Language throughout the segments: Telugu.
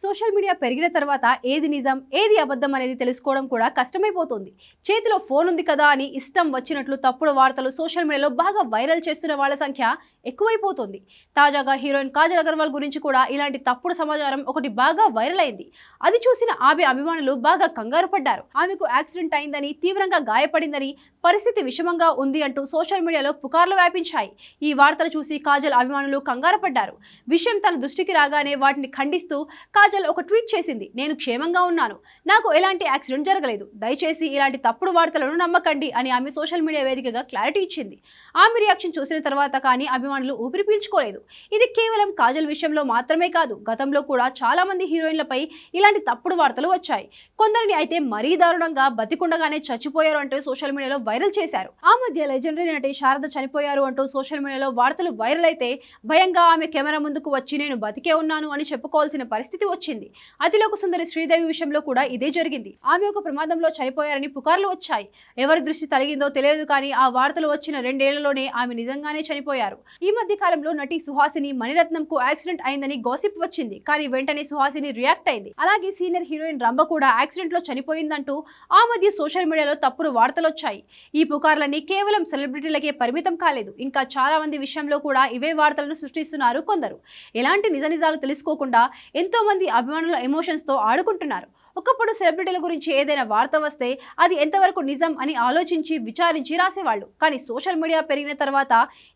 సోషల్ మీడియా పెరిగిన తర్వాత ఏది నిజం ఏది అబద్ధం అనేది తెలుసుకోవడం కూడా కష్టమైపోతుంది. చేతిలో ఫోన్ ఉంది కదా అని ఇష్టం వచ్చినట్లు తప్పుడు వార్తలు సోషల్ మీడియాలో బాగా వైరల్ చేస్తున్న వాళ్ళ సంఖ్య ఎక్కువైపోతుంది. తాజాగా హీరోయిన్ కాజల్ అగర్వాల్ గురించి కూడా ఇలాంటి తప్పుడు సమాచారం ఒకటి బాగా వైరల్ అయింది. అది చూసిన ఆమె అభిమానులు బాగా కంగారు పడ్డారు. ఆమెకు యాక్సిడెంట్ అయిందని, తీవ్రంగా గాయపడిందని, పరిస్థితి విషమంగా ఉంది అంటూ సోషల్ మీడియాలో పుకార్లు వ్యాపించాయి. ఈ వార్తలు చూసి కాజల్ అభిమానులు కంగారు పడ్డారు. విషయం తన దృష్టికి రాగానే వాటిని ఖండిస్తూ కాజల్ ఒక ట్వీట్ చేసింది. నేను క్షేమంగా ఉన్నాను, నాకు ఎలాంటి యాక్సిడెంట్ జరగలేదు, దయచేసి ఇలాంటి తప్పుడు వార్తలను నమ్మకండి అని ఆమె సోషల్ మీడియా వేదికగా క్లారిటీ ఇచ్చింది. ఆమె రియాక్షన్ చూసిన తర్వాత కానీ అభిమానులు ఊపిరి పీల్చుకోలేదు. ఇది కేవలం కాజల్ విషయంలో మాత్రమే కాదు, గతంలో కూడా చాలా మంది హీరోయిన్లపై ఇలాంటి తప్పుడు వార్తలు వచ్చాయి. కొందరిని అయితే మరీ దారుణంగా బతికుండగానే చచ్చిపోయారు అంటూ సోషల్ మీడియాలో వైరల్ చేశారు. ఆ మధ్య లెజెండరీ నటి శారద చనిపోయారు అంటూ సోషల్ మీడియాలో వార్తలు వైరల్ అయితే భయంగా ఆమె కెమెరా ముందుకు వచ్చి నేను బతికే ఉన్నాను అని చెప్పుకోవాల్సిన పరిస్థితి వచ్చింది. అతిలోక సుందరి శ్రీదేవి విషయంలో కూడా ఇదే జరిగింది. ఆమె ఒక ప్రమాదంలో చనిపోయారని పుకార్లు వచ్చాయి. ఎవరి దృష్టి తగిలిందో తెలియదు కానీ ఆ వార్తలు వచ్చిన 2 ఏళ్లలోనే ఆమె నిజంగానే చనిపోయారు. ఈ మధ్య కాలంలో నటి సుహాసిని మణిరత్నంకు యాక్సిడెంట్ అయిందని గాసిప్ వచ్చింది. కానీ వెంటనే సుహాసిని రియాక్ట్ అయింది. అలాగే సీనియర్ హీరోయిన్ రంభ కూడా యాక్సిడెంట్ లో చనిపోయిందంటూ ఆ మధ్య సోషల్ మీడియాలో తప్పుడు వార్తలు వచ్చాయి. ఈ పుకార్లన్నీ కేవలం సెలబ్రిటీలకే పరిమితం కాలేదు, ఇంకా చాలా మంది విషయంలో కూడా ఇవే వార్తలను సృష్టిస్తున్నారు కొందరు. ఎలాంటి నిజాలు తెలుసుకోకుండా ఎంతో మంది అభిమానుల ఎమోషన్స్ తో ఆడుకుంటున్నారు. ఒకప్పుడు సెలబ్రిటీల గురించి ఏదైనా వార్త వస్తే అది ఎంతవరకు నిజం అని ఆలోచించి విచారించి రాసేవాళ్ళు. కానీ సోషల్ మీడియా పెరిగిన తర్వాత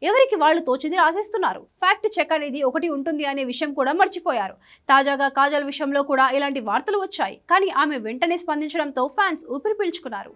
ఎవరికి వాళ్ళు తోచింది రాసేస్తున్నారు. ఫ్యాక్ట్ చెక్ అనేది ఒకటి ఉంటుంది అనే విషయం కూడా మర్చిపోయారు. తాజాగా కాజల్ విషయంలో కూడా ఇలాంటి వార్తలు వచ్చాయి. కానీ ఆమె వెంటనే స్పందించడంతో ఫ్యాన్స్ ఊపిరి పీల్చుకున్నారు.